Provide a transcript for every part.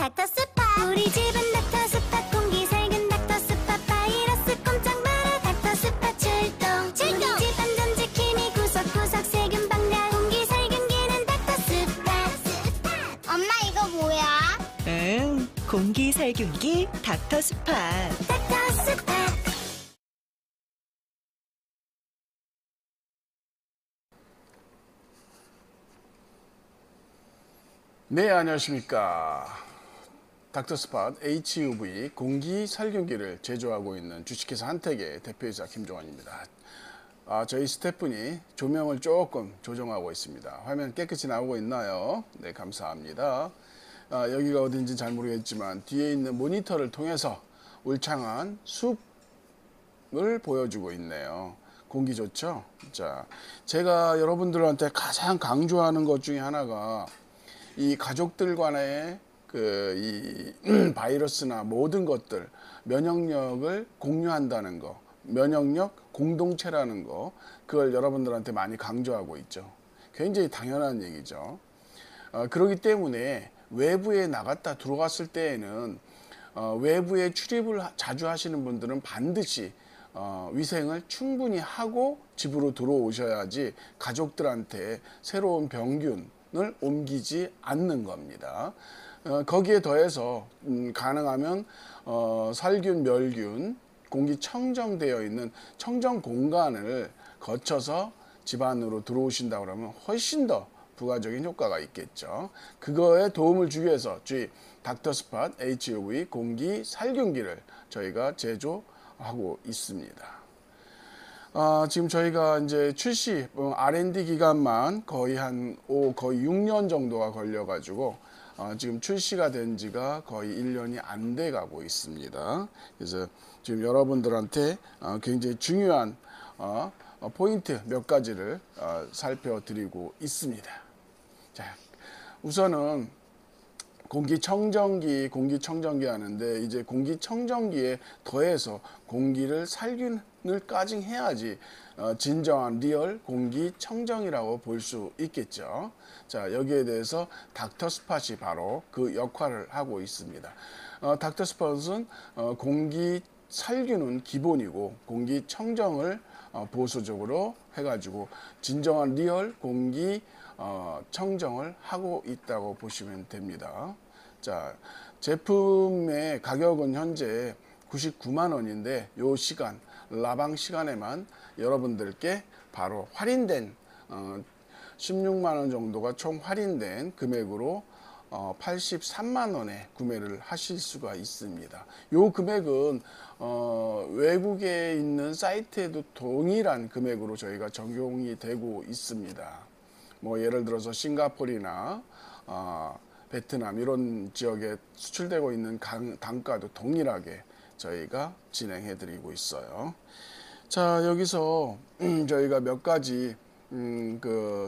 닥터스팟. 우리 집은 닥터스팟. 공기 살균 닥터스팟. 바이러스 꼼짝 마라. 닥터스팟 출동. 우리 집 안전 지킴이 구석구석 세균 방량. 공기 살균기는 닥터스팟. 엄마 이거 뭐야? 응, 공기 살균기 닥터스팟. 닥터스팟. 네, 안녕하십니까. 닥터스팟 HUV 공기 살균기를 제조하고 있는 주식회사 한택의 대표이사 김종환입니다. 저희 스태프분이 조명을 조금 조정하고 있습니다. 화면 깨끗이 나오고 있나요? 네, 감사합니다. 여기가 어딘지 잘 모르겠지만 뒤에 있는 모니터를 통해서 울창한 숲을 보여주고 있네요. 공기 좋죠? 자, 제가 여러분들한테 가장 강조하는 것 중에 하나가 이 가족들 간의 이 바이러스나 모든 것들 면역력을 공유한다는 거, 면역력 공동체라는 거, 그걸 여러분들한테 많이 강조하고 있죠. 굉장히 당연한 얘기죠. 그렇기 때문에 외부에 나갔다 들어갔을 때에는 외부에 출입을 자주 하시는 분들은 반드시 위생을 충분히 하고 집으로 들어오셔야지 가족들한테 새로운 병균을 옮기지 않는 겁니다. 거기에 더해서 가능하면 살균, 멸균, 공기 청정되어 있는 청정 공간을 거쳐서 집 안으로 들어오신다 그러면 훨씬 더 부가적인 효과가 있겠죠. 그거에 도움을 주기 위해서 저희 닥터스팟 HUV 공기 살균기를 저희가 제조하고 있습니다. 지금 저희가 이제 출시 R&D 기간만 거의 거의 6년 정도가 걸려가지고 지금 출시가 된 지가 거의 1년이 안 돼 가고 있습니다. 그래서 지금 여러분들한테 굉장히 중요한 포인트 몇 가지를 살펴드리고 있습니다. 자, 우선은 공기청정기 하는데 이제 공기청정기에 더해서 공기를 살균을까지 해야지 진정한 리얼 공기청정이라고 볼 수 있겠죠. 자, 여기에 대해서 닥터스팟이 바로 그 역할을 하고 있습니다. 닥터스팟은 공기 살균은 기본이고 공기청정을 보수적으로 해가지고 진정한 리얼 공기 청정을 하고 있다고 보시면 됩니다. 자, 제품의 가격은 현재 99만 원인데 요 시간 라방 시간에만 여러분들께 바로 할인된 16만 원 정도가 총 할인된 금액으로 83만 원에 구매를 하실 수가 있습니다. 요 금액은 외국에 있는 사이트에도 동일한 금액으로 저희가 적용이 되고 있습니다. 뭐 예를 들어서 싱가포르나 베트남 이런 지역에 수출되고 있는 단가도 동일하게 저희가 진행해 드리고 있어요. 자, 여기서 저희가 몇 가지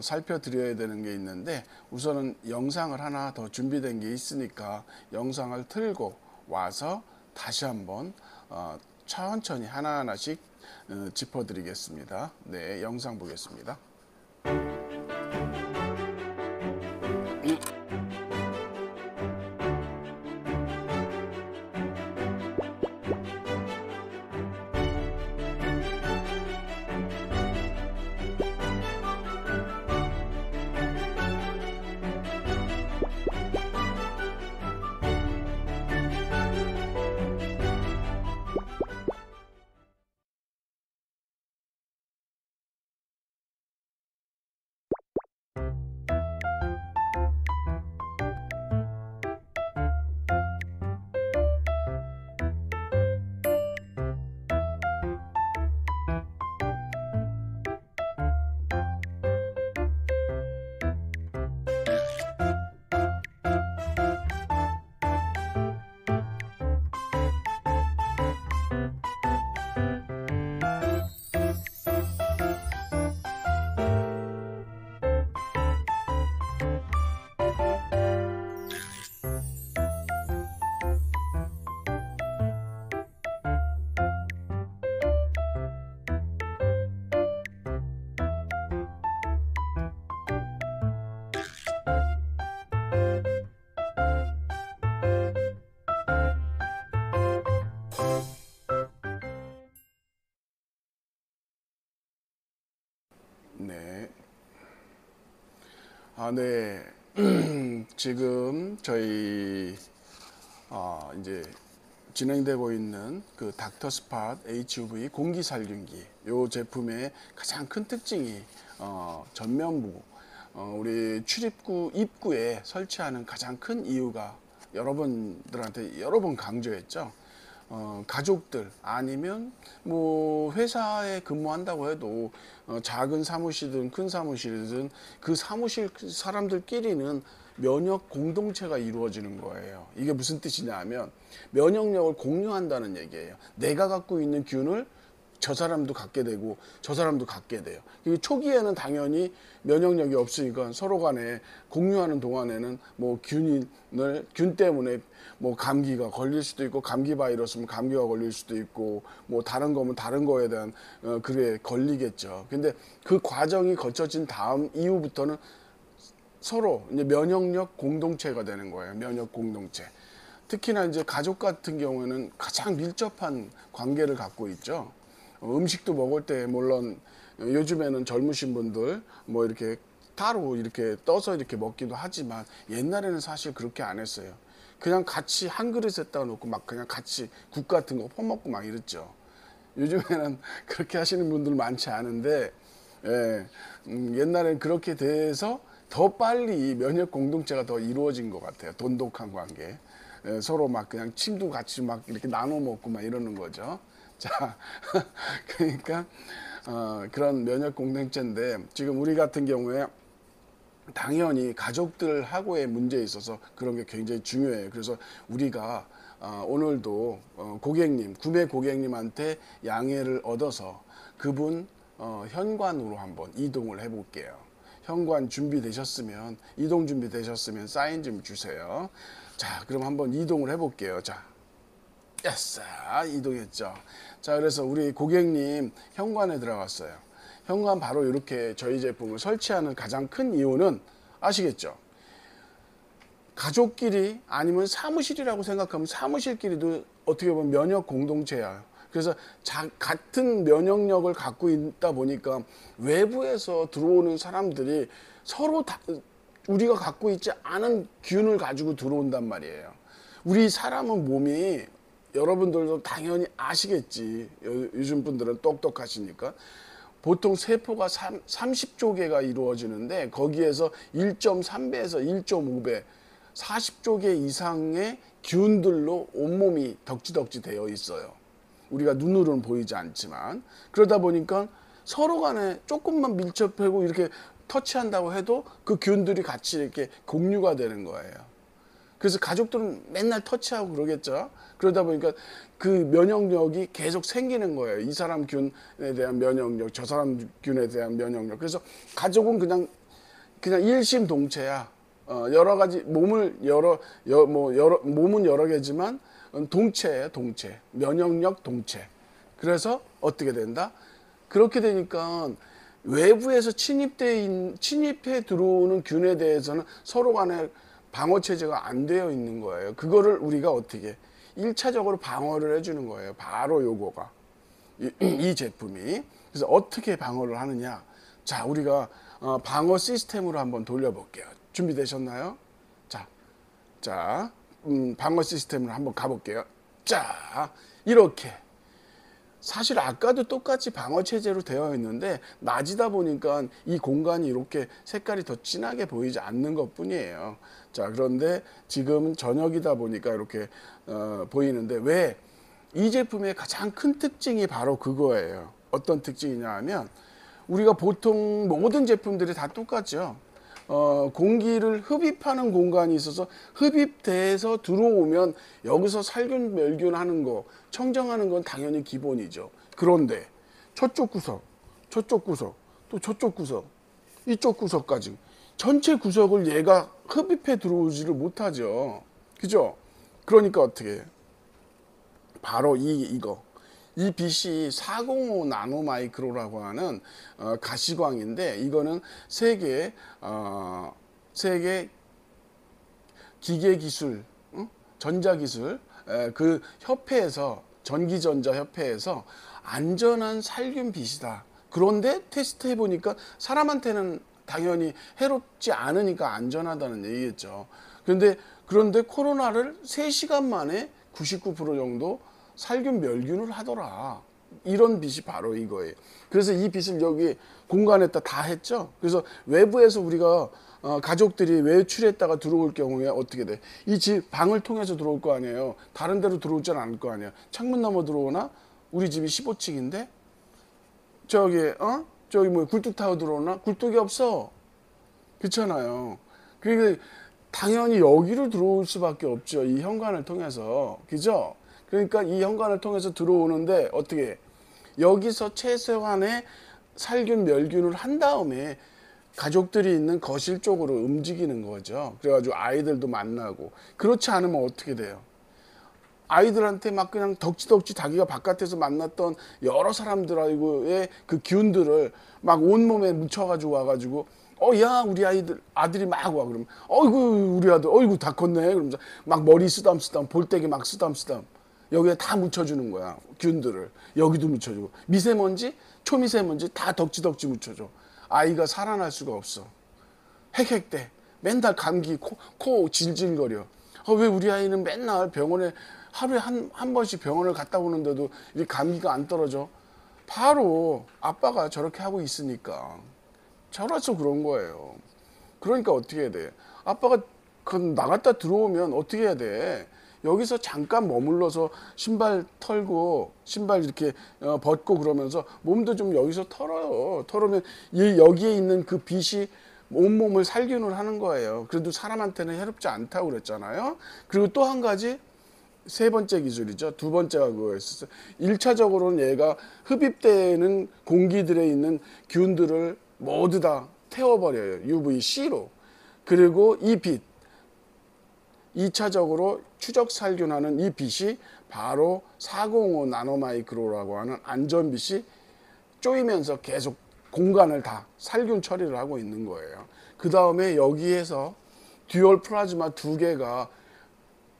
살펴드려야 되는 게 있는데 우선은 영상을 하나 더 준비된 게 있으니까 영상을 틀고 와서 다시 한번 천천히 하나하나씩 짚어드리겠습니다. 네, 영상 보겠습니다. 네. 지금 저희 이제 진행되고 있는 그 닥터스팟 HUV 공기살균기 요 제품의 가장 큰 특징이 전면부 우리 출입구 입구에 설치하는 가장 큰 이유가 여러분들한테 여러 번 강조했죠. 가족들 아니면 뭐 회사에 근무한다고 해도 작은 사무실이든 큰 사무실이든 그 사무실 사람들끼리는 면역 공동체가 이루어지는 거예요. 이게 무슨 뜻이냐 하면 면역력을 공유한다는 얘기예요. 내가 갖고 있는 균을 저 사람도 갖게 되고 저 사람도 갖게 돼요. 초기에는 당연히 면역력이 없으니까 서로 간에 공유하는 동안에는 뭐 균 때문에 뭐 감기가 걸릴 수도 있고 감기 바이러스면 감기가 걸릴 수도 있고 뭐 다른 거면 다른 거에 대한 그게 걸리겠죠. 근데 그 과정이 거쳐진 다음 이후부터는 서로 이제 면역력 공동체가 되는 거예요. 면역 공동체. 특히나 이제 가족 같은 경우에는 가장 밀접한 관계를 갖고 있죠. 음식도 먹을 때 물론 요즘에는 젊으신 분들 뭐 이렇게 따로 이렇게 떠서 이렇게 먹기도 하지만 옛날에는 사실 그렇게 안 했어요. 그냥 같이 한 그릇에다가 놓고 막 그냥 같이 국 같은 거 퍼먹고 막 이랬죠. 요즘에는 그렇게 하시는 분들 많지 않은데 옛날에는 그렇게 돼서 더 빨리 면역 공동체가 더 이루어진 것 같아요. 돈독한 관계. 서로 막 그냥 침도 같이 막 이렇게 나눠 먹고 막 이러는 거죠. 자, 그러니까 그런 면역 공동체인데 지금 우리 같은 경우에 당연히 가족들하고의 문제에 있어서 그런 게 굉장히 중요해요. 그래서 우리가 오늘도 고객님, 구매 고객님한테 양해를 얻어서 그분 현관으로 한번 이동을 해볼게요. 현관 준비되셨으면, 이동 준비되셨으면 사인 좀 주세요. 자, 그럼 한번 이동을 해볼게요. 자, 예스, 이동했죠. 자, 그래서 우리 고객님 현관에 들어갔어요. 현관 바로 이렇게 저희 제품을 설치하는 가장 큰 이유는 아시겠죠? 가족끼리 아니면 사무실이라고 생각하면 사무실끼리도 어떻게 보면 면역 공동체야. 그래서 같은 면역력을 갖고 있다 보니까 외부에서 들어오는 사람들이 서로 우리가 갖고 있지 않은 균을 가지고 들어온단 말이에요. 우리 사람은 몸이 여러분들도 당연히 아시겠지. 요즘 분들은 똑똑하시니까. 보통 세포가 30조 개가 이루어지는데 거기에서 1.3배에서 1.5배 40조 개 이상의 균들로 온몸이 덕지덕지 되어 있어요. 우리가 눈으로는 보이지 않지만 그러다 보니까 서로 간에 조금만 밀접하고 이렇게 터치한다고 해도 그 균들이 같이 이렇게 공유가 되는 거예요. 그래서 가족들은 맨날 터치하고 그러겠죠. 그러다 보니까 그 면역력이 계속 생기는 거예요. 이 사람 균에 대한 면역력, 저 사람 균에 대한 면역력. 그래서 가족은 그냥 일심동체야. 여러 가지 몸은 여러 개지만 동체예요, 동체. 면역력 동체. 그래서 어떻게 된다? 그렇게 되니까 외부에서 침입해 들어오는 균에 대해서는 서로 간에 방어 체제가 안 되어 있는 거예요. 그거를 우리가 어떻게 1차적으로 방어를 해주는 거예요. 바로 요거가 이 제품이. 그래서 어떻게 방어를 하느냐? 자, 우리가 방어 시스템으로 한번 돌려볼게요. 준비되셨나요? 자, 방어 시스템으로 한번 가볼게요. 자, 이렇게. 사실 아까도 똑같이 방어 체제로 되어 있는데 낮이다 보니까 이 공간이 이렇게 색깔이 더 진하게 보이지 않는 것 뿐이에요. 자, 그런데 지금 저녁이다 보니까 이렇게 보이는데 왜? 이 제품의 가장 큰 특징이 바로 그거예요. 어떤 특징이냐 하면 우리가 보통 모든 제품들이 다 똑같죠. 공기를 흡입하는 공간이 있어서 흡입돼서 들어오면 여기서 살균 멸균 하는 거 청정하는 건 당연히 기본이죠. 그런데 저쪽 구석 또 저쪽 구석 이쪽 구석까지 전체 구석을 얘가 흡입해 들어오지를 못하죠. 그죠? 그러니까 어떻게 해요? 바로 이거 이 빛이 405 나노마이크로라고 하는 가시광인데 이거는 세계 기계기술, 전자기술 그 협회에서 전기전자협회에서 안전한 살균 빛이다. 그런데 테스트해 보니까 사람한테는 당연히 해롭지 않으니까 안전하다는 얘기겠죠. 그런데 코로나를 3시간 만에 99% 정도 살균 멸균을 하더라. 이런 빛이 바로 이거예요. 그래서 이 빛을 여기 공간에다 다 했죠. 그래서 외부에서 우리가 가족들이 외출했다가 들어올 경우에 어떻게 돼? 이 집 방을 통해서 들어올 거 아니에요. 다른 데로 들어오지 않을 거 아니에요. 창문 너머 들어오나? 우리 집이 15층인데 저기 뭐 굴뚝 타고 들어오나? 굴뚝이 없어. 그렇잖아요. 그러니까 당연히 여기로 들어올 수밖에 없죠. 이 현관을 통해서. 그죠? 그러니까 이 현관을 통해서 들어오는데 어떻게 해? 여기서 최소한의 살균 멸균을 한 다음에 가족들이 있는 거실 쪽으로 움직이는 거죠. 그래가지고 아이들도 만나고. 그렇지 않으면 어떻게 돼요? 아이들한테 막 그냥 덕지덕지 자기가 바깥에서 만났던 여러 사람들하고의 그 기운들을 막 온몸에 묻혀가지고 와가지고 야 우리 아들이 막 와. 그러면 어이구 우리 아들 어이구 다 컸네. 그러면서 막 머리 쓰담쓰담 볼때기 막 쓰담쓰담 여기에 다 묻혀주는 거야. 균들을 여기도 묻혀주고 미세먼지 초미세먼지 다 덕지덕지 묻혀줘. 아이가 살아날 수가 없어. 헥헥대. 맨날 감기 코 질질거려. 왜 우리 아이는 맨날 병원에 하루에 한 번씩 병원을 갔다 오는데도 이 감기가 안 떨어져? 바로 아빠가 저렇게 하고 있으니까. 저라서 그런 거예요. 그러니까 어떻게 해야 돼? 아빠가 나갔다 들어오면 어떻게 해야 돼? 여기서 잠깐 머물러서 신발 털고 신발 이렇게 벗고 그러면서 몸도 좀 여기서 털어요. 털으면 여기에 있는 그 빛이 온몸을 살균을 하는 거예요. 그래도 사람한테는 해롭지 않다고 그랬잖아요. 그리고 또 한 가지 세 번째 기술이죠. 두 번째가 그거였었어요. 1차적으로는 얘가 흡입되는 공기들에 있는 균들을 모두 다 태워버려요. UVC로. 그리고 이 빛 2차적으로 추적 살균하는 이 빛이 바로 405 나노마이크로라고 하는 안전빛이 쪼이면서 계속 공간을 다 살균 처리를 하고 있는 거예요. 그 다음에 여기에서 듀얼 플라즈마 2개가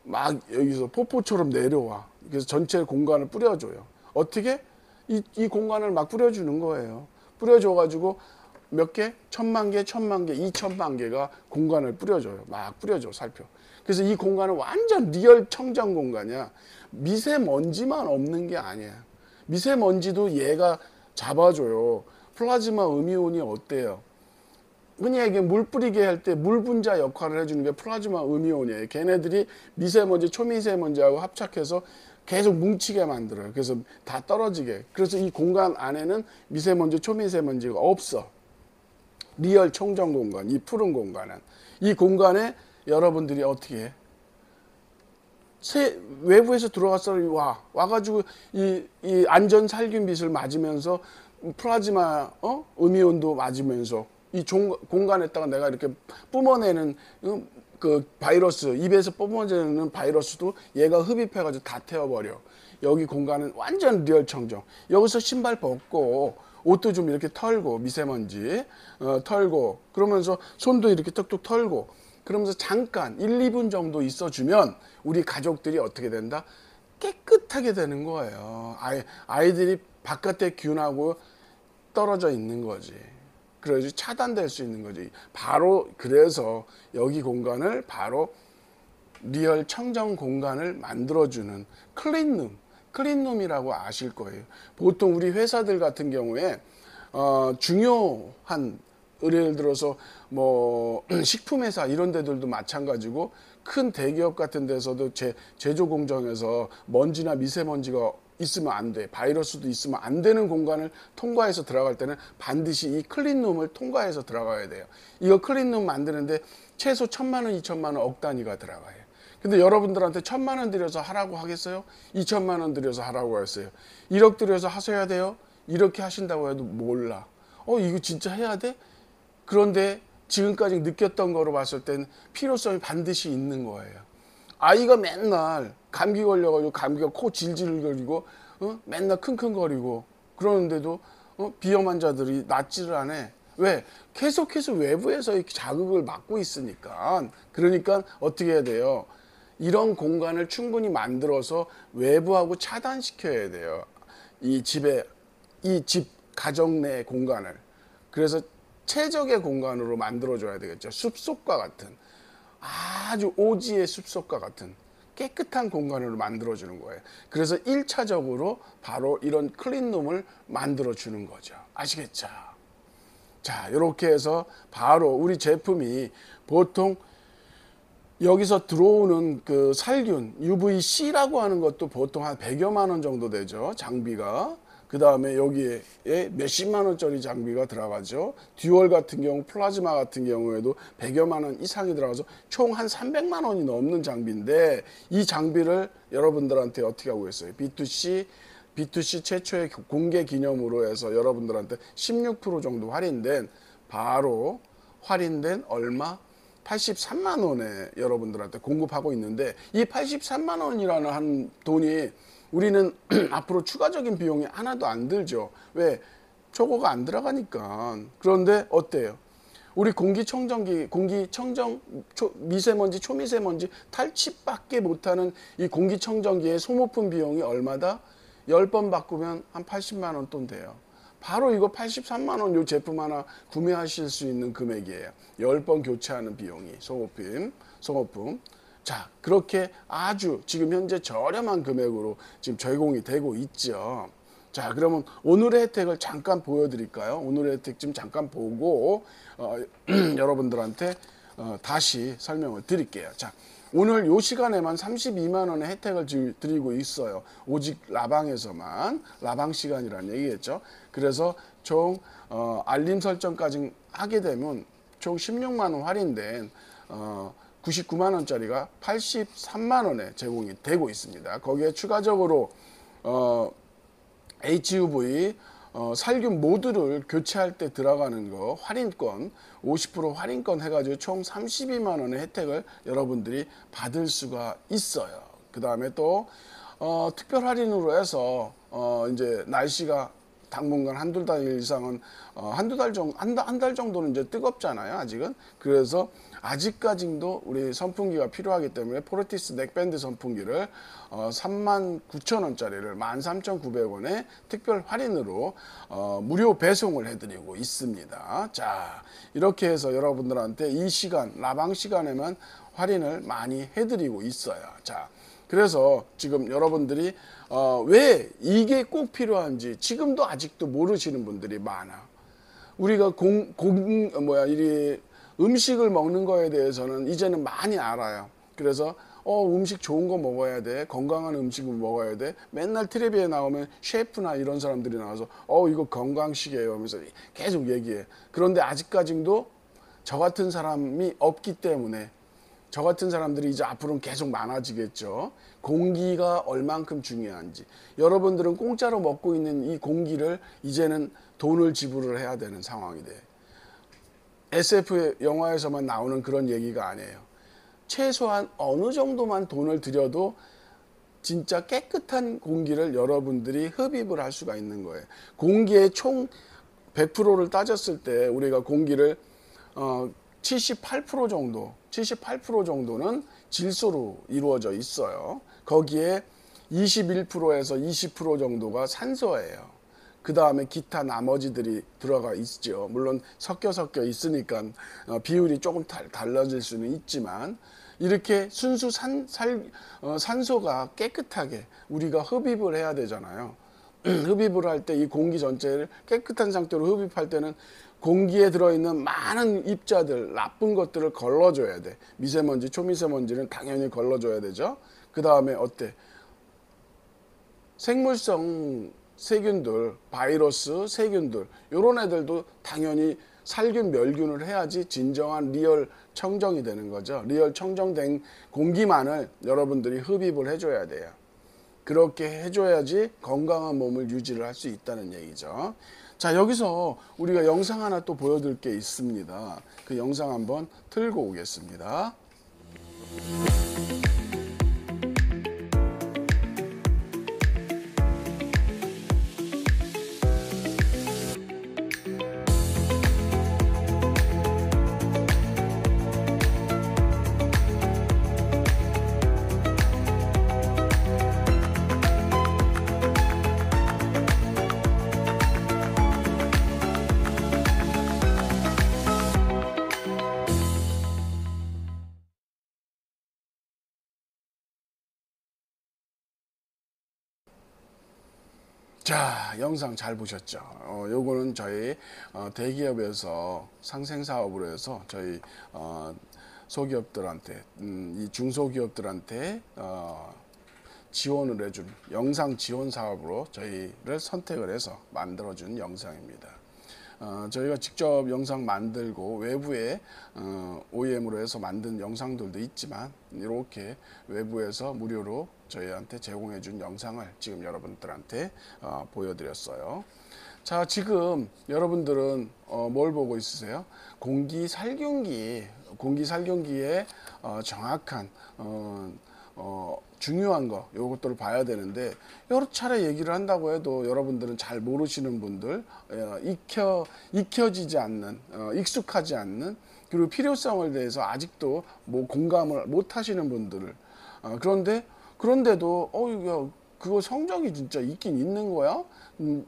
막 여기서 폭포처럼 내려와. 그래서 전체 공간을 뿌려줘요. 어떻게? 이 공간을 막 뿌려주는 거예요. 뿌려줘가지고 몇 개? 1000만 개, 1000만 개, 2000만 개가 공간을 뿌려줘요. 막 뿌려줘, 살펴. 그래서 이 공간은 완전 리얼 청정 공간이야. 미세먼지만 없는 게 아니야. 미세먼지도 얘가 잡아줘요. 플라즈마 음이온이 어때요? 흔히 얘기해 물 뿌리게 할 때 물 분자 역할을 해주는 게 플라즈마 음이온이에요. 걔네들이 미세먼지, 초미세먼지하고 합작해서 계속 뭉치게 만들어요. 그래서 다 떨어지게. 그래서 이 공간 안에는 미세먼지, 초미세먼지가 없어. 리얼 청정 공간, 이 푸른 공간은. 이 공간에 여러분들이 어떻게 해? 외부에서 들어와서 와가지고 이 안전 살균빛을 맞으면서 플라즈마 음이온도 맞으면서 이 공간에다가 내가 이렇게 뿜어내는 그 바이러스, 입에서 뿜어내는 바이러스도 얘가 흡입해가지고 다 태워버려. 여기 공간은 완전 리얼 청정. 여기서 신발 벗고 옷도 좀 이렇게 털고 미세먼지 털고 그러면서 손도 이렇게 톡톡 털고 그러면서 잠깐 1, 2분 정도 있어주면 우리 가족들이 어떻게 된다? 깨끗하게 되는 거예요. 아이들이 바깥의 균하고 떨어져 있는 거지. 그래서 차단될 수 있는 거지. 바로 그래서 여기 공간을 바로 리얼 청정 공간을 만들어주는 클린룸이라고 아실 거예요. 보통 우리 회사들 같은 경우에 중요한 예를 들어서 뭐 식품회사 이런 데들도 마찬가지고 큰 대기업 같은 데서도 제조 공정에서 먼지나 미세먼지가 있으면 안 돼. 바이러스도 있으면 안 되는 공간을 통과해서 들어갈 때는 반드시 이 클린룸을 통과해서 들어가야 돼요. 이거 클린룸 만드는데 최소 1000만 원, 2000만 원, 억 단위가 들어가요. 근데 여러분들한테 1000만 원 들여서 하라고 하겠어요? 2000만 원 들여서 하라고 했어요. 1억 들여서 하셔야 돼요? 이렇게 하신다고 해도 몰라. 이거 진짜 해야 돼? 그런데 지금까지 느꼈던 거로 봤을 때는 필요성이 반드시 있는 거예요. 아이가 맨날 감기 걸려가지고 감기가 코 질질거리고 맨날 킁킁거리고 그러는데도 비염 환자들이 낫지를 않아. 왜? 계속해서 외부에서 이렇게 자극을 받고 있으니까. 그러니까 어떻게 해야 돼요? 이런 공간을 충분히 만들어서 외부하고 차단시켜야 돼요. 이 집 가정 내 공간을. 그래서 최적의 공간으로 만들어줘야 되겠죠. 숲속과 같은, 아주 오지의 숲속과 같은 깨끗한 공간으로 만들어주는 거예요. 그래서 1차적으로 바로 이런 클린룸을 만들어주는 거죠. 아시겠죠? 자, 이렇게 해서 바로 우리 제품이 보통 여기서 들어오는 그 살균 UVC라고 하는 것도 보통 한 100여만 원 정도 되죠. 장비가. 그 다음에 여기에 몇십만 원짜리 장비가 들어가죠. 듀얼 같은 경우, 플라즈마 같은 경우에도 100여만 원 이상이 들어가서 총 한 300만 원이 넘는 장비인데, 이 장비를 여러분들한테 어떻게 하고 있어요? B2C 최초의 공개 기념으로 해서 여러분들한테 16% 정도 할인된, 바로 할인된 얼마? 83만 원에 여러분들한테 공급하고 있는데, 이 83만 원이라는 한 돈이 우리는 앞으로 추가적인 비용이 하나도 안 들죠. 왜? 저거가 안 들어가니까. 그런데 어때요? 우리 공기청정기, 미세먼지, 초미세먼지 탈취밖에 못하는 이 공기청정기의 소모품 비용이 얼마다? 10번 바꾸면 한 80만 원 돈 돼요. 바로 이거 83만 원 요 제품 하나 구매하실 수 있는 금액이에요. 10번 교체하는 비용이 소모품. 자, 그렇게 아주 지금 현재 저렴한 금액으로 지금 제공이 되고 있죠. 자, 그러면 오늘의 혜택을 잠깐 보여드릴까요? 오늘의 혜택 좀 잠깐 보고 여러분들한테 다시 설명을 드릴게요. 자, 오늘 요 시간에만 32만 원의 혜택을 드리고 있어요. 오직 라방에서만, 라방 시간이라는 얘기겠죠. 그래서 총 알림 설정까지 하게 되면 총 16만 원 할인된 99만 원짜리가 83만 원에 제공이 되고 있습니다. 거기에 추가적으로 HUV 살균 모듈을 교체할 때 들어가는 거 할인권, 50% 할인권 해가지고 총 32만 원의 혜택을 여러분들이 받을 수가 있어요. 그 다음에 또 특별 할인으로 해서 이제 날씨가 당분간 한두 달 이상은 한 달 정도는 이제 뜨겁잖아요, 아직은. 그래서 아직까지도 우리 선풍기가 필요하기 때문에 포르티스 넥밴드 선풍기를 39,000원짜리를 13,900원에 특별 할인으로 무료 배송을 해드리고 있습니다. 자, 이렇게 해서 여러분들한테 이 시간, 라방 시간에만 할인을 많이 해드리고 있어요. 자, 그래서 지금 여러분들이 왜 이게 꼭 필요한지 지금도 아직도 모르시는 분들이 많아. 우리가 이 음식을 먹는 거에 대해서는 이제는 많이 알아요. 그래서 음식 좋은 거 먹어야 돼, 건강한 음식을 먹어야 돼. 맨날 텔레비에 나오면 셰프나 이런 사람들이 나와서 이거 건강식이에요 하면서 계속 얘기해. 그런데 아직까지도 저 같은 사람이 없기 때문에, 저 같은 사람들이 이제 앞으로는 계속 많아지겠죠. 공기가 얼만큼 중요한지. 여러분들은 공짜로 먹고 있는 이 공기를 이제는 돈을 지불을 해야 되는 상황이 돼. SF 영화에서만 나오는 그런 얘기가 아니에요. 최소한 어느 정도만 돈을 들여도 진짜 깨끗한 공기를 여러분들이 흡입을 할 수가 있는 거예요. 공기의 총 100%를 따졌을 때 우리가 공기를 78% 정도는 질소로 이루어져 있어요. 거기에 21%에서 20% 정도가 산소예요. 그 다음에 기타 나머지들이 들어가 있죠. 물론 섞여 있으니까 비율이 조금 달라질 수는 있지만, 이렇게 순수 산소가 깨끗하게 우리가 흡입을 해야 되잖아요. 흡입을 할 때 이 공기 전체를 깨끗한 상태로 흡입할 때는 공기에 들어있는 많은 입자들, 나쁜 것들을 걸러줘야 돼. 미세먼지, 초미세먼지는 당연히 걸러줘야 되죠. 그 다음에 어때? 생물성 세균들, 바이러스, 세균들, 이런 애들도 당연히 살균, 멸균을 해야지 진정한 리얼 청정이 되는 거죠. 리얼 청정된 공기만을 여러분들이 흡입을 해줘야 돼요. 그렇게 해줘야지 건강한 몸을 유지를 할 수 있다는 얘기죠. 자, 여기서 우리가 영상 하나 또 보여드릴 게 있습니다. 그 영상 한번 틀고 오겠습니다. 자, 영상 잘 보셨죠? 요거는 저희 대기업에서 상생 사업으로 해서 저희 소기업들한테 이 중소기업들한테 지원을 해준 영상 지원 사업으로 저희를 선택을 해서 만들어준 영상입니다. 저희가 직접 영상 만들고 외부에 OEM으로 해서 만든 영상들도 있지만 이렇게 외부에서 무료로 저희한테 제공해 준 영상을 지금 여러분들한테 보여드렸어요. 자, 지금 여러분들은 뭘 보고 있으세요? 공기살균기의 정확한 중요한 거 요것들을 봐야 되는데 여러 차례 얘기를 한다고 해도 여러분들은 잘 모르시는 분들, 익혀지지 않는, 익숙하지 않는, 그리고 필요성에 대해서 아직도 뭐 공감을 못 하시는 분들을 그런데도 야, 그거 성적이 진짜 있긴 있는 거야?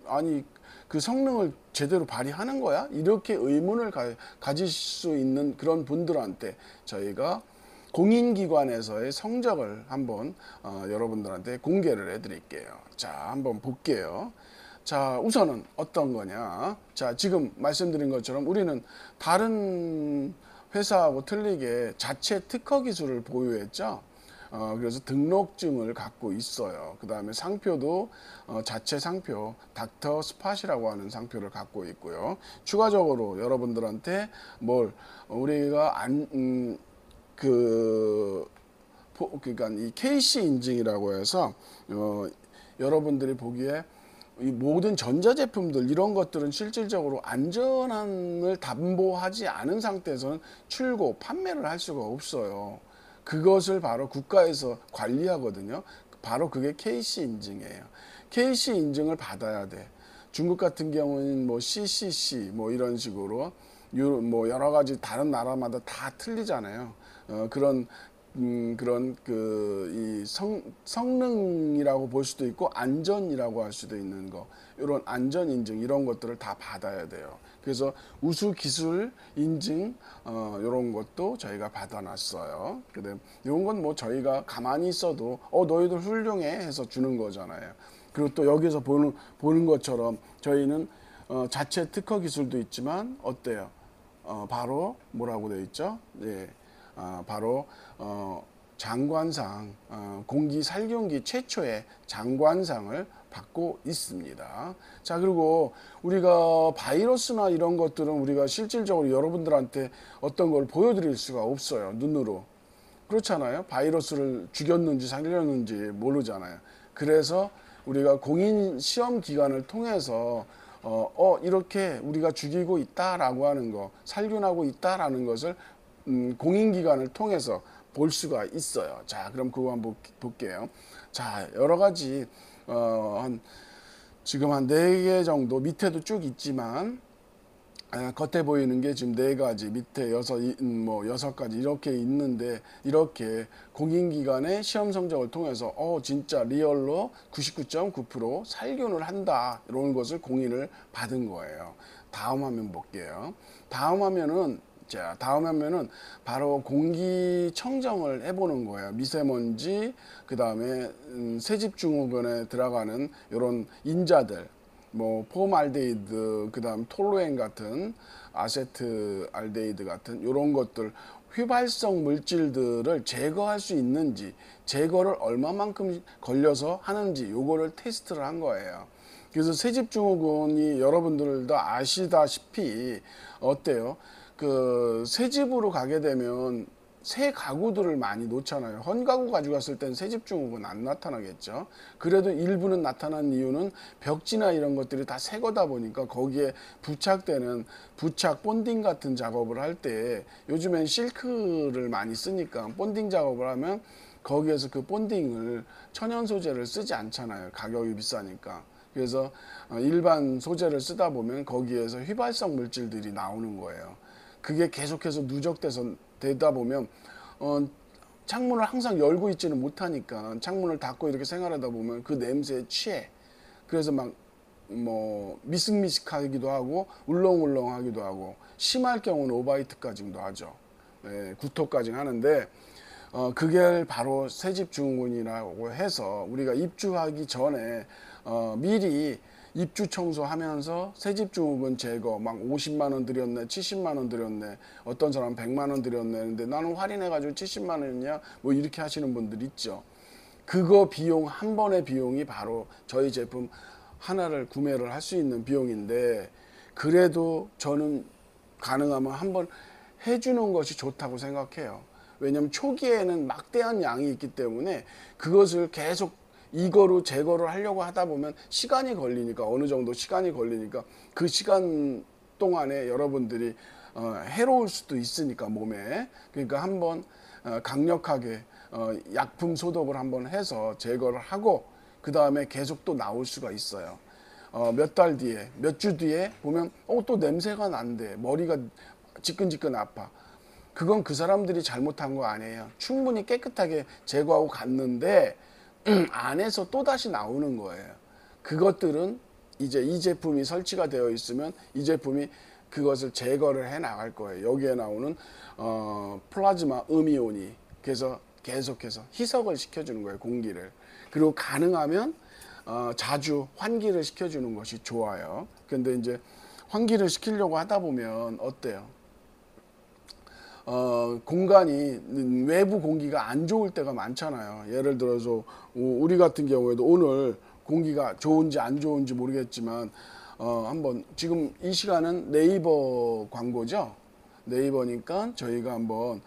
아니 그 성능을 제대로 발휘하는 거야? 이렇게 의문을 가질 수 있는 그런 분들한테 저희가 공인기관에서의 성적을 한번 여러분들한테 공개를 해드릴게요. 자, 한번 볼게요. 자, 우선은 어떤 거냐. 자, 지금 말씀드린 것처럼 우리는 다른 회사하고 틀리게 자체 특허 기술을 보유했죠. 그래서 등록증을 갖고 있어요. 그 다음에 상표도 자체 상표 닥터 스팟이라고 하는 상표를 갖고 있고요. 추가적으로 여러분들한테 우리가 그러니까 이 KC 인증이라고 해서 여러분들이 보기에 이 모든 전자제품들 이런 것들은 실질적으로 안전함을 담보하지 않은 상태에서는 출고 판매를 할 수가 없어요. 그것을 바로 국가에서 관리하거든요. 바로 그게 KC 인증이에요. KC 인증을 받아야 돼. 중국 같은 경우는 뭐 CCC 뭐 이런 식으로 뭐 여러 가지 다른 나라마다 다 틀리잖아요. 그런 이 성능이라고 볼 수도 있고 안전이라고 할 수도 있는 거, 이런 안전 인증 이런 것들을 다 받아야 돼요. 그래서 우수 기술 인증 이런 것도 저희가 받아놨어요. 근데 이런 건 뭐 저희가 가만히 있어도 너희들 훌륭해 해서 주는 거잖아요. 그리고 또 여기서 보는 것처럼 저희는 자체 특허 기술도 있지만 어때요? 바로 뭐라고 되어 있죠? 예. 바로 장관상, 공기살균기 최초의 장관상을 받고 있습니다. 자, 그리고 우리가 바이러스나 이런 것들은 우리가 실질적으로 여러분들한테 어떤 걸 보여드릴 수가 없어요. 눈으로. 그렇잖아요. 바이러스를 죽였는지 살렸는지 모르잖아요. 그래서 우리가 공인 시험 기관을 통해서 이렇게 우리가 죽이고 있다라고 하는 거, 살균하고 있다라는 것을 공인기관을 통해서 볼 수가 있어요. 자, 그럼 그거 한번 볼게요. 자, 여러 가지 지금 한 4개 정도 밑에도 쭉 있지만 겉에 보이는 게 지금 4가지, 밑에 6가지 이렇게 있는데, 이렇게 공인기관의 시험 성적을 통해서 진짜 리얼로 99.9% 살균을 한다, 이런 것을 공인을 받은 거예요. 다음 화면 볼게요. 다음 화면은 바로 공기청정을 해보는 거예요. 미세먼지, 그 다음에 세집중후군에 들어가는 이런 인자들, 뭐 폼알데히드, 그 다음 톨루엔 같은 아세트알데히드 같은 이런 것들, 휘발성 물질들을 제거할 수 있는지, 제거를 얼마만큼 걸려서 하는지 요거를 테스트를 한 거예요. 그래서 세집중후군이 여러분들도 아시다시피 어때요? 그 새집으로 가게 되면 새 가구들을 많이 놓잖아요. 헌 가구 가져갔을 땐 새집중후군 안 나타나겠죠. 그래도 일부는 나타난 이유는 벽지나 이런 것들이 다 새 거다 보니까 거기에 부착되는 본딩 같은 작업을 할 때, 요즘엔 실크를 많이 쓰니까 본딩 작업을 하면 거기에서 그 본딩을 천연 소재를 쓰지 않잖아요. 가격이 비싸니까. 그래서 일반 소재를 쓰다 보면 거기에서 휘발성 물질들이 나오는 거예요. 그게 계속해서 누적돼서 되다 보면 창문을 항상 열고 있지는 못하니까 창문을 닫고 이렇게 생활하다 보면 그 냄새에 취해. 그래서 막 미식미식하기도 하고 울렁울렁하기도 하고, 심할 경우는 오바이트까지도 하죠. 네, 구토까지 하는데 그게 바로 새집중후군이라고 해서 우리가 입주하기 전에 미리 입주 청소하면서 세집주목은 제거 막 50만 원 들였네, 70만 원 들였네, 어떤 사람은 100만 원 들였네. 근데 나는 할인해가지고 70만 원이냐, 뭐 이렇게 하시는 분들 있죠. 그거 비용 한 번의 비용이 바로 저희 제품 하나를 구매를 할 수 있는 비용인데, 그래도 저는 가능하면 한번 해주는 것이 좋다고 생각해요. 왜냐하면 초기에는 막대한 양이 있기 때문에 그것을 계속 이거로 제거를 하려고 하다 보면 시간이 걸리니까, 어느 정도 시간이 걸리니까 그 시간 동안에 여러분들이 해로울 수도 있으니까 몸에, 그러니까 한번 강력하게 약품 소독을 한번 해서 제거를 하고 그 다음에 계속 또 나올 수가 있어요. 몇 달 뒤에, 몇 주 뒤에 보면 또 냄새가 난대, 머리가 지끈지끈 아파. 그건 그 사람들이 잘못한 거 아니에요. 충분히 깨끗하게 제거하고 갔는데 안에서 또 다시 나오는 거예요. 그것들은 이제 이 제품이 설치가 되어 있으면 이 제품이 그것을 제거를 해 나갈 거예요. 여기에 나오는 플라즈마 음이온이, 그래서 계속해서 희석을 시켜주는 거예요, 공기를. 그리고 가능하면 자주 환기를 시켜주는 것이 좋아요. 근데 이제 환기를 시키려고 하다 보면 어때요? 공간이, 외부 공기가 안 좋을 때가 많잖아요. 예를 들어서 우리 같은 경우에도 오늘 공기가 좋은지 안 좋은지 모르겠지만 한번, 지금 이 시간은 네이버 광고죠. 네이버니까 저희가 한번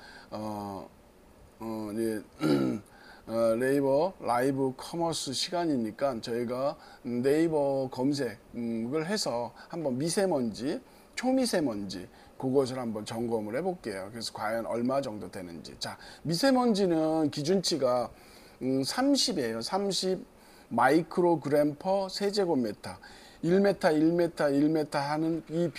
네이버 라이브 커머스 시간이니까 저희가 네이버 검색을 해서 한번 미세먼지, 초미세먼지 그것을 한번 점검을 해볼게요. 그래서 과연 얼마 정도 되는지. 자, 미세먼지는 기준치가 30이에요. 30 마이크로그램 퍼 세제곱미터. 1m, 1m, 1m 하는 이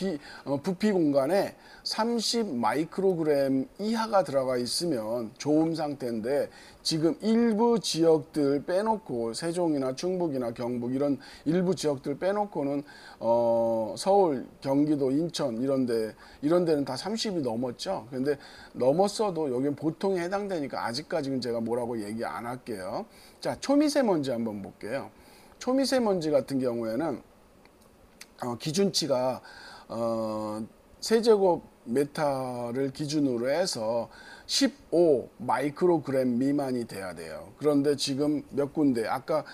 부피 공간에 30 마이크로그램 이하가 들어가 있으면 좋은 상태인데, 지금 일부 지역들 빼놓고, 세종이나 충북이나 경북 이런 일부 지역들 빼놓고는 서울, 경기도, 인천 이런 데는 다 30이 넘었죠. 근데 넘었어도 여기는 보통에 해당되니까 아직까지는 제가 뭐라고 얘기 안 할게요. 자, 초미세먼지 한번 볼게요. 초미세먼지 같은 경우에는 기준치가 세제곱미터를 기준으로 해서 15 마이크로그램 미만이 돼야 돼요. 그런데 지금 몇 군데, 아까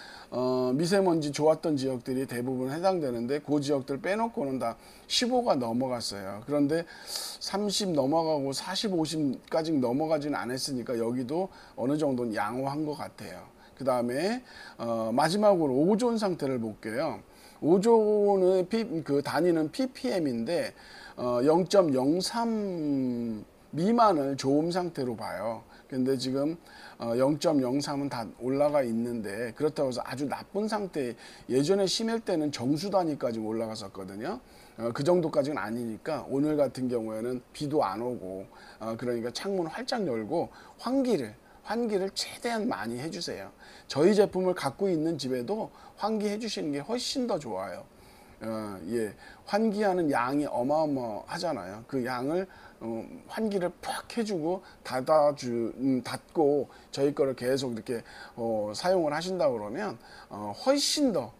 미세먼지 좋았던 지역들이 대부분 해당되는데 그 지역들 빼놓고는 다 15가 넘어갔어요. 그런데 30 넘어가고 40, 50까지 넘어가지는 않았으니까 여기도 어느 정도는 양호한 것 같아요. 그 다음에 마지막으로 오존 상태를 볼게요. 오존의 그 단위는 ppm인데 0.03 미만을 좋음 상태로 봐요. 근데 지금 0.03은 다 올라가 있는데, 그렇다고 해서 아주 나쁜 상태, 예전에 심할 때는 정수 단위까지 올라갔었거든요. 그 정도까지는 아니니까 오늘 같은 경우에는 비도 안 오고, 그러니까 창문 활짝 열고 환기를 최대한 많이 해주세요. 저희 제품을 갖고 있는 집에도 환기해 주시는 게 훨씬 더 좋아요. 예, 환기하는 양이 어마어마하잖아요. 그 양을 환기를 팍 해주고 닫고 저희 거를 계속 이렇게 사용을 하신다 그러면 훨씬 더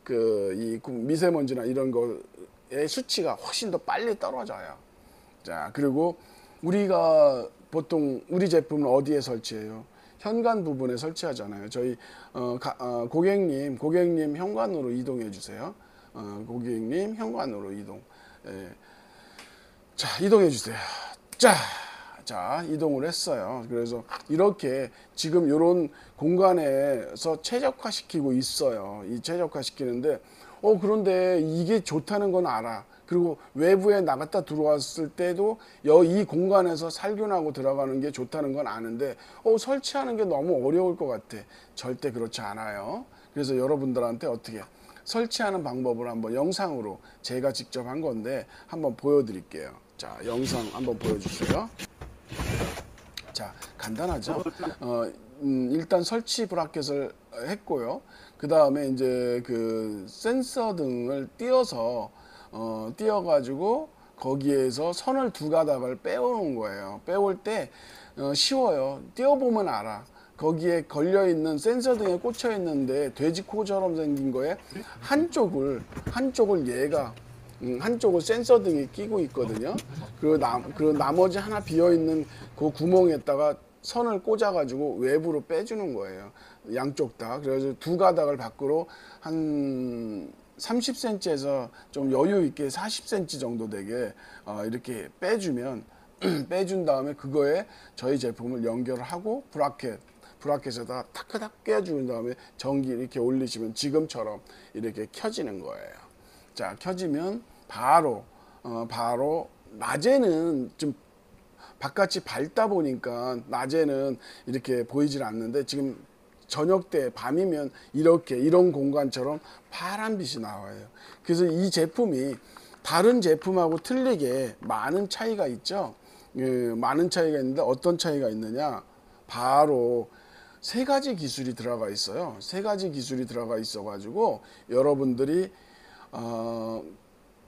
이 미세먼지나 이런 거의 수치가 훨씬 더 빨리 떨어져요. 자, 그리고 우리가 보통 우리 제품은 어디에 설치해요? 현관 부분에 설치하잖아요. 저희 고객님 현관으로 이동해 주세요. 고객님 현관으로 이동. 예. 자, 이동해 주세요. 자, 이동을 했어요. 그래서 이렇게 지금 이런 공간에서 최적화시키고 있어요. 이 최적화시키는데 그런데 이게 좋다는 건 알아. 그리고 외부에 나갔다 들어왔을 때도 이 공간에서 살균하고 들어가는 게 좋다는 건 아는데 설치하는 게 너무 어려울 것 같아. 절대 그렇지 않아요. 그래서 여러분들한테 어떻게 설치하는 방법을 한번 영상으로 제가 직접 한 건데 한번 보여드릴게요. 자, 영상 한번 보여주세요. 자, 간단하죠? 일단 설치 브라켓을 했고요. 그 다음에 이제 그 센서 등을 띄어가지고 거기에서 선을 두 가닥을 빼오는 거예요. 빼올 때 쉬워요. 띄어보면 알아. 거기에 걸려 있는 센서 등에 꽂혀 있는데 돼지 코처럼 생긴 거에 한쪽을 얘가 한쪽을 센서 등이 끼고 있거든요. 그 나머지 하나 비어 있는 그 구멍에다가 선을 꽂아가지고 외부로 빼주는 거예요. 양쪽 다. 그래서 두 가닥을 밖으로 한 30cm에서 좀 여유 있게 40cm 정도 되게 이렇게 빼주면 빼준 다음에 그거에 저희 제품을 연결을 하고 브라켓에다 타크닥 껴준 다음에 전기 이렇게 올리시면 지금처럼 이렇게 켜지는 거예요. 자, 켜지면 바로 낮에는 좀 바깥이 밝다 보니까 낮에는 이렇게 보이질 않는데 지금 저녁 때 밤이면 이런 공간처럼 파란 빛이 나와요. 그래서 이 제품이 다른 제품하고 틀리게 많은 차이가 있죠. 많은 차이가 있는데 어떤 차이가 있느냐? 바로 세 가지 기술이 들어가 있어요. 세 가지 기술이 들어가 있어 가지고 여러분들이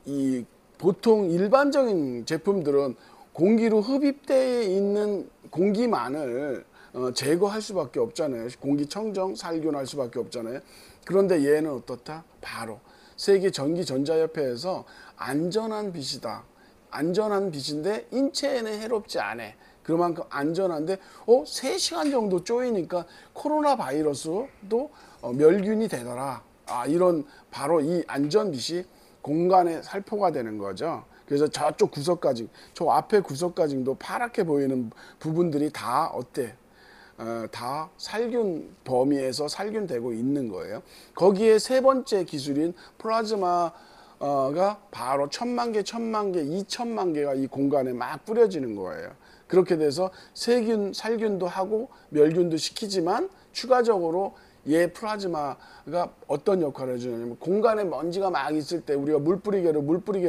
이 보통 일반적인 제품들은 공기로 흡입되어 있는 공기만을 제거할 수밖에 없잖아요. 공기청정, 살균할 수밖에 없잖아요. 그런데 얘는 어떻다? 바로 세계 전기전자협회에서 안전한 빛이다. 안전한 빛인데 인체에는 해롭지 않아. 그만큼 안전한데 3시간 정도 쪼이니까 코로나 바이러스도 멸균이 되더라. 이런 바로 이 안전빛이 공간에 살포가 되는 거죠. 그래서 저쪽 구석까지, 저 앞에 구석까지도 파랗게 보이는 부분들이 다 어때? 다 살균 범위에서 살균되고 있는 거예요. 거기에 세 번째 기술인 플라즈마가 바로 1000만 개, 2천만 개가 이 공간에 막 뿌려지는 거예요. 그렇게 돼서 살균도 하고 멸균도 시키지만 추가적으로 얘 플라즈마가 어떤 역할을 해주냐면 공간에 먼지가 막 있을 때 우리가 물 뿌리게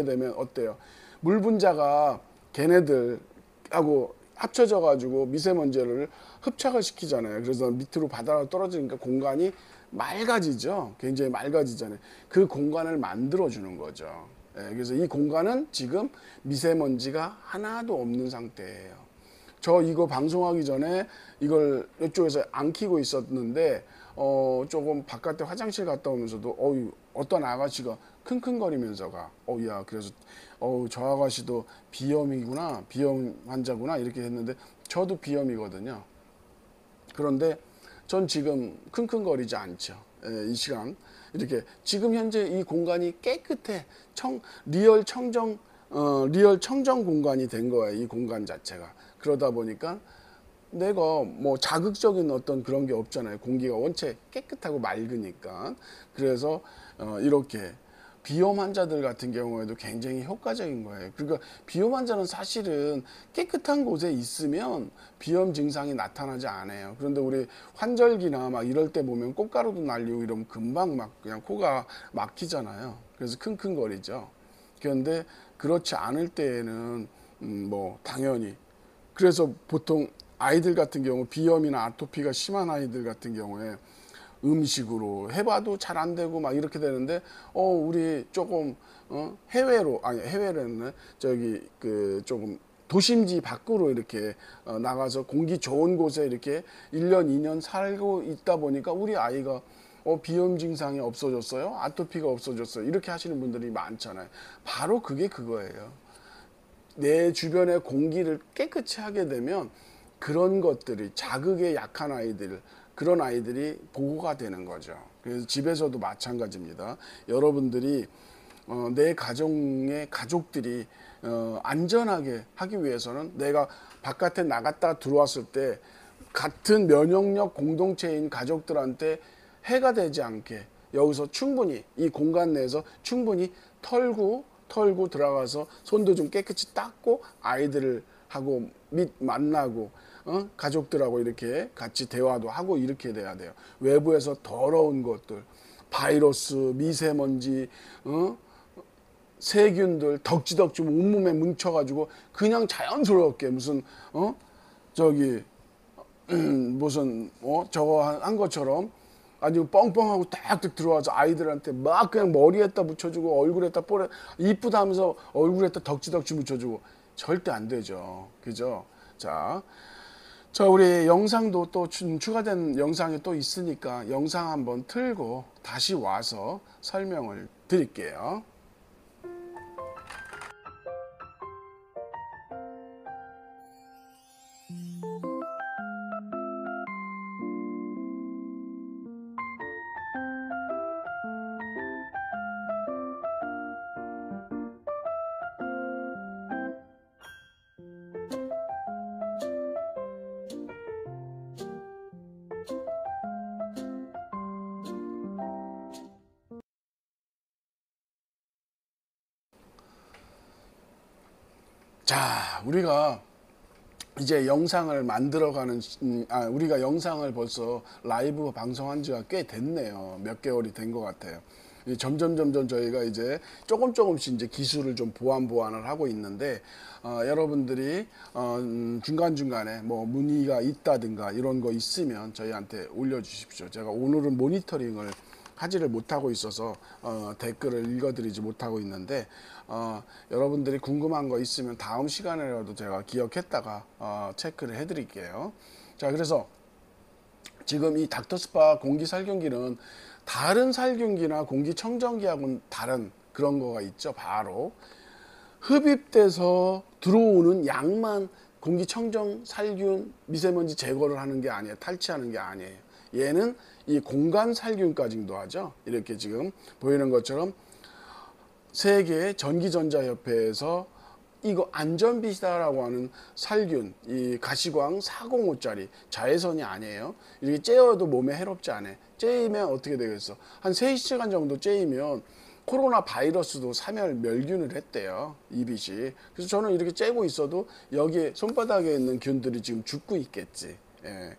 되면 어때요? 물 분자가 걔네들하고 합쳐져 가지고 미세먼지를 흡착을 시키잖아요. 그래서 밑으로 바다로 떨어지니까 공간이 맑아지죠. 굉장히 맑아지잖아요. 그 공간을 만들어 주는 거죠. 그래서 이 공간은 지금 미세먼지가 하나도 없는 상태예요. 저 이거 방송하기 전에 이걸 이쪽에서 안 켜고 있었는데 조금 바깥에 화장실 갔다 오면서도 어떤 아가씨가 킁킁거리면서가 야, 그래서 저 아가씨도 비염이구나, 비염 환자구나 이렇게 했는데 저도 비염이거든요. 그런데 전 지금 킁킁거리지 않죠. 이 시간 이렇게 지금 현재 이 공간이 깨끗해. 리얼 청정 공간이 된 거예요. 이 공간 자체가. 그러다 보니까 내가 뭐 자극적인 어떤 그런 게 없잖아요. 공기가 원체 깨끗하고 맑으니까. 그래서 이렇게 비염 환자들 같은 경우에도 굉장히 효과적인 거예요. 그러니까 비염 환자는 사실은 깨끗한 곳에 있으면 비염 증상이 나타나지 않아요. 그런데 우리 환절기나 막 이럴 때 보면 꽃가루도 날리고 이러면 금방 막 그냥 코가 막히잖아요. 그래서 킁킁거리죠. 그런데 그렇지 않을 때에는 뭐 당연히 그래서 보통 아이들 같은 경우 비염이나 아토피가 심한 아이들 같은 경우에 음식으로 해봐도 잘 안 되고 막 이렇게 되는데 우리 조금 해외로는 저기 그 조금 도심지 밖으로 이렇게 나가서 공기 좋은 곳에 이렇게 1년 2년 살고 있다 보니까 우리 아이가 비염 증상이 없어졌어요, 아토피가 없어졌어요 이렇게 하시는 분들이 많잖아요. 바로 그게 그거예요. 내 주변의 공기를 깨끗이 하게 되면 그런 것들이 자극에 약한 아이들, 그런 아이들이 보호가 되는 거죠. 그래서 집에서도 마찬가지입니다. 여러분들이 내 가족들이 안전하게 하기 위해서는 내가 바깥에 나갔다 들어왔을 때 같은 면역력 공동체인 가족들한테 해가 되지 않게 여기서 충분히 이 공간 내에서 충분히 털고 들어가서 손도 좀 깨끗이 닦고 아이들하고 만나고 가족들하고 이렇게 같이 대화도 하고 이렇게 돼야 돼요. 외부에서 더러운 것들, 바이러스, 미세먼지, 세균들 덕지덕지 온몸에 뭉쳐가지고 그냥 자연스럽게 무슨 무슨 저거 한 것처럼 아주 뻥뻥하고 딱딱 들어와서 아이들한테 막 그냥 머리에다 묻혀주고 얼굴에다 이쁘다 하면서 얼굴에다 덕지덕지 묻혀주고 절대 안 되죠. 그죠? 자, 자, 우리 영상도 또 추가된 영상이 또 있으니까 영상 한번 틀고 다시 와서 설명을 드릴게요. 자, 우리가 이제 영상을 만들어가는 우리가 영상을 벌써 라이브 방송한 지가 꽤 됐네요. 몇 개월이 된 것 같아요. 점점 저희가 이제 조금씩 이제 기술을 좀 보완을 하고 있는데, 여러분들이 중간중간에 뭐 문의가 있다든가 이런 거 있으면 저희한테 올려주십시오. 제가 오늘은 모니터링을 하지를 못하고 있어서 댓글을 읽어드리지 못하고 있는데, 여러분들이 궁금한 거 있으면 다음 시간에라도 제가 기억했다가 체크를 해드릴게요. 자, 그래서 지금 이 닥터스파 공기살균기는 다른 살균기나 공기청정기하고는 다른 그런 거가 있죠. 바로 흡입돼서 들어오는 양만 공기청정, 살균, 미세먼지 제거를 하는 게 아니에요. 탈취하는 게 아니에요. 얘는 이 공간 살균까지도 하죠. 이렇게 지금 보이는 것처럼 세계 전기전자협회에서 이거 안전빛이다라고 하는 살균, 이 가시광 405짜리 자외선이 아니에요. 이렇게 쬐어도 몸에 해롭지 않아요. 쬐이면 어떻게 되겠어? 한 3시간 정도 쬐이면 코로나 바이러스도 사멸 멸균을 했대요. 이 빛이. 그래서 저는 이렇게 쬐고 있어도 여기에 손바닥에 있는 균들이 지금 죽고 있겠지. 예.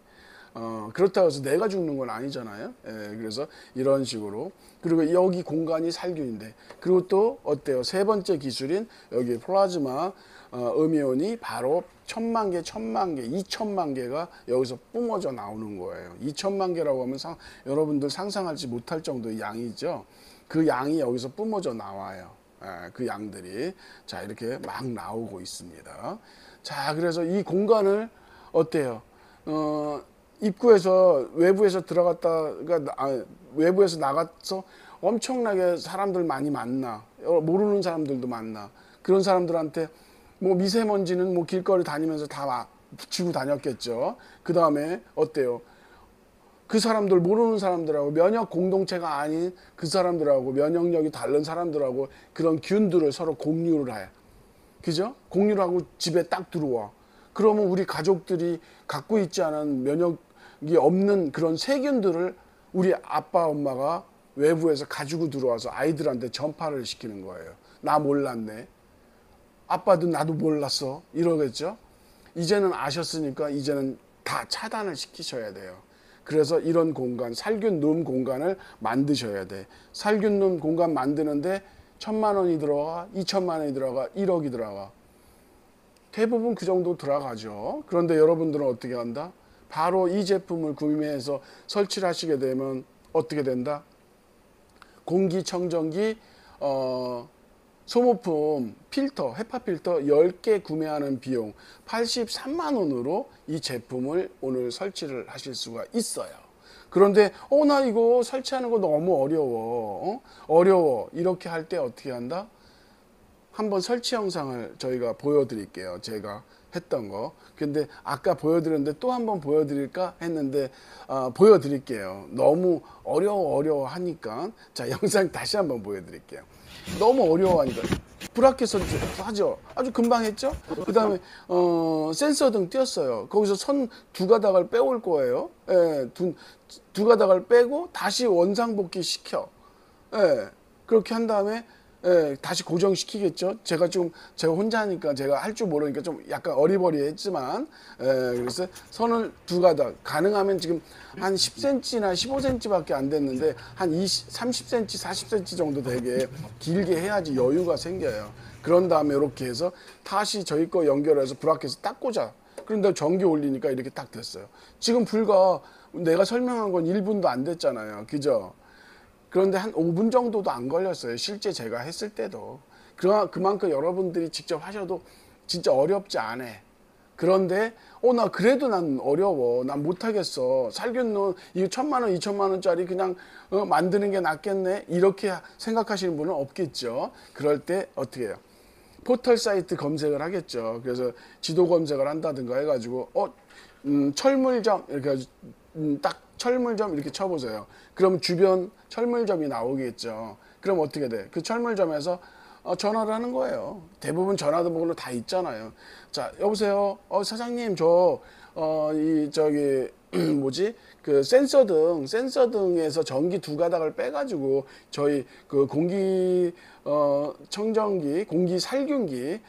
그렇다고 해서 내가 죽는 건 아니잖아요. 예, 그래서 이런 식으로. 그리고 여기 공간이 살균인데, 그리고 또 어때요? 세 번째 기술인 여기 플라즈마 음이온이 바로 1000만 개, 2천만 개가 여기서 뿜어져 나오는 거예요. 2천만 개라고 하면 여러분들 상상하지 못할 정도의 양이죠. 그 양이 여기서 뿜어져 나와요. 예, 그 양들이. 자, 이렇게 막 나오고 있습니다. 자, 그래서 이 공간을 어때요? 입구에서 외부에서 들어갔다가 외부에서 나가서 엄청나게 사람들 많이 만나, 모르는 사람들도 만나. 그런 사람들한테 뭐 미세먼지는 뭐 길거리 다니면서 다 붙이고 다녔겠죠. 그 다음에 어때요? 그 사람들, 모르는 사람들하고 면역 공동체가 아닌 그 사람들하고 면역력이 다른 사람들하고 그런 균들을 서로 공유를 해. 그죠? 공유를 하고 집에 딱 들어와. 그러면 우리 가족들이 갖고 있지 않은 면역이 없는 그런 세균들을 우리 아빠 엄마가 외부에서 가지고 들어와서 아이들한테 전파를 시키는 거예요. 나 몰랐네. 아빠도 나도 몰랐어. 이러겠죠. 이제는 아셨으니까 이제는 다 차단을 시키셔야 돼요. 그래서 이런 공간, 살균룸 공간을 만드셔야 돼. 살균룸 공간 만드는데 1000만 원이 들어가, 2천만 원이 들어가, 1억이 들어가. 대부분 그 정도 들어가죠. 그런데 여러분들은 어떻게 한다? 바로 이 제품을 구매해서 설치를 하시게 되면 어떻게 된다? 공기청정기 소모품 필터, 헤파 필터 10개 구매하는 비용 83만 원으로 이 제품을 오늘 설치를 하실 수가 있어요. 그런데 나 이거 설치하는 거 너무 어려워. 어려워. 이렇게 할 때 어떻게 한다? 한번 설치 영상을 저희가 보여드릴게요. 제가 했던 거. 근데 아까 보여드렸는데 또 한번 보여드릴까 했는데 보여드릴게요. 너무 어려워 하니까. 자, 영상 다시 한번 보여드릴게요. 너무 어려워하니까 브라켓 설치 하죠. 아주 금방 했죠. 그 다음에 센서등 띄었어요. 거기서 선 두 가닥을 빼올 거예요. 예, 두 가닥을 빼고 다시 원상복귀 시켜. 예, 그렇게 한 다음에 다시 고정시키겠죠. 제가 혼자 하니까 제가 할 줄 모르니까 좀 약간 어리버리했지만, 그래서 선을 두 가닥, 가능하면 지금 한 10cm나 15cm밖에 안 됐는데, 한 30cm, 40cm 정도 되게 길게 해야지 여유가 생겨요. 그런 다음에 이렇게 해서 다시 저희 거 연결해서 브라켓을 딱 꽂아. 그런데 전기 올리니까 이렇게 딱 됐어요. 지금 불과 내가 설명한 건 1분도 안 됐잖아요. 그죠? 그런데 한 5분 정도도 안 걸렸어요. 실제 제가 했을 때도. 그만큼 여러분들이 직접 하셔도 진짜 어렵지 않아. 그런데 나 그래도 난 어려워. 난 못하겠어. 살균 이거 1,000만 원, 2,000만 원짜리 그냥 만드는 게 낫겠네. 이렇게 생각하시는 분은 없겠죠. 그럴 때 어떻게 해요? 포털 사이트 검색을 하겠죠. 그래서 지도 검색을 한다든가 해가지고 철물점 이렇게 딱 철물점 이렇게 쳐보세요. 그럼 주변 철물점이 나오겠죠. 그럼 어떻게 돼? 그 철물점에서 전화를 하는 거예요. 대부분 전화번호 다 있잖아요. 자, 여보세요. 사장님, 뭐지? 그 센서등에서 전기 2가닥을 빼가지고 저희 그 청정기, 공기 살균기,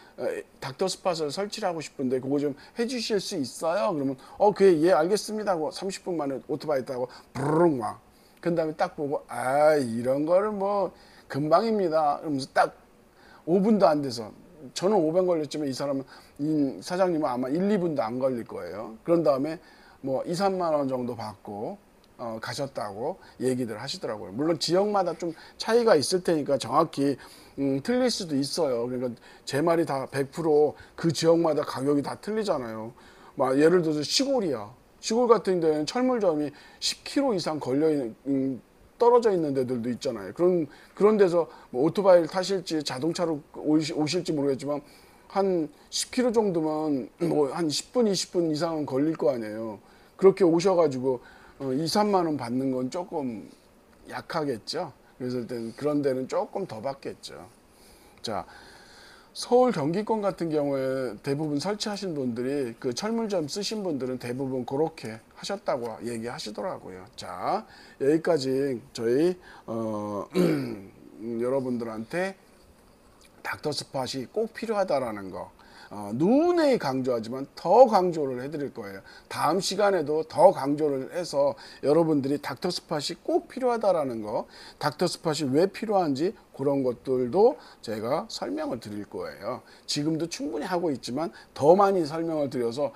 닥터스팟을 설치를 하고 싶은데 그거 좀 해주실 수 있어요? 그러면 그래, 예, 알겠습니다 하고 30분 만에 오토바이 타고 부르릉 와. 그 다음에 딱 보고 이런 거를 뭐 금방입니다. 그러면서 딱 5분도 안 돼서 저는 5분 걸렸지만 이 사장님은 아마 1, 2분도 안 걸릴 거예요. 그런 다음에 뭐 2, 3만 원 정도 받고 가셨다고 얘기들 하시더라고요. 물론 지역마다 좀 차이가 있을 테니까 정확히 틀릴 수도 있어요. 그러니까 제 말이 다 100% 그 지역마다 가격이 다 틀리잖아요. 막 예를 들어서 시골이야. 시골 같은 데는 철물점이 10km 이상 떨어져 있는 데들도 있잖아요. 그런 데서 뭐 오토바이를 타실지 자동차로 오실지 모르겠지만 한 10km 정도면 뭐 한 10분, 20분 이상은 걸릴 거 아니에요. 그렇게 오셔가지고 2, 3만 원 받는 건 조금 약하겠죠. 그래서 그런 데는 조금 더 받겠죠. 자, 서울 경기권 같은 경우에 대부분 설치하신 분들이 그 철물점 쓰신 분들은 대부분 그렇게 하셨다고 얘기하시더라고요. 자, 여기까지 저희 여러분들한테 닥터스팟이 꼭 필요하다라는 거 누누이 강조하지만 더 강조를 해드릴 거예요. 다음 시간에도 더 강조를 해서 여러분들이 닥터스팟이 꼭 필요하다라는 거, 닥터스팟이 왜 필요한지 그런 것들도 제가 설명을 드릴 거예요. 지금도 충분히 하고 있지만 더 많이 설명을 드려서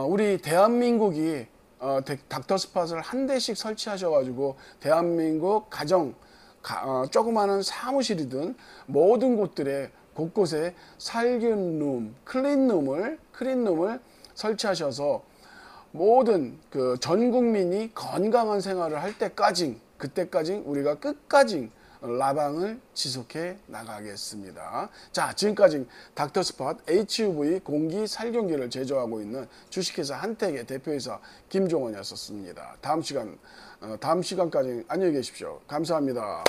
우리 대한민국이 닥터스팟을 한 대씩 설치하셔가지고 대한민국 가정 조그마한 사무실이든 모든 곳들에 곳곳에 살균룸, 클린룸을 설치하셔서 모든 그 전 국민이 건강한 생활을 할 때까지 그때까지 우리가 끝까지 라방을 지속해 나가겠습니다. 자, 지금까지 닥터스팟 HUV 공기 살균기를 제조하고 있는 주식회사 한택의 대표이사 김종원이었습니다. 다음 시간까지 안녕히 계십시오. 감사합니다.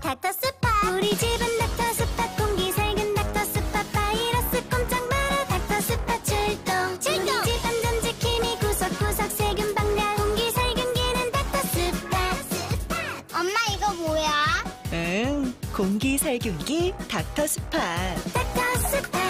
닥터스팟 우리 집은 닥터스팟 공기 살균 닥터스팟 바이러스 꼼짝 마라 닥터스팟 출동 우리 집 안전 지킴이 구석구석 세균 방량 공기 살균기는 닥터스팟 엄마 이거 뭐야? 공기 살균기 닥터스팟. 닥터스팟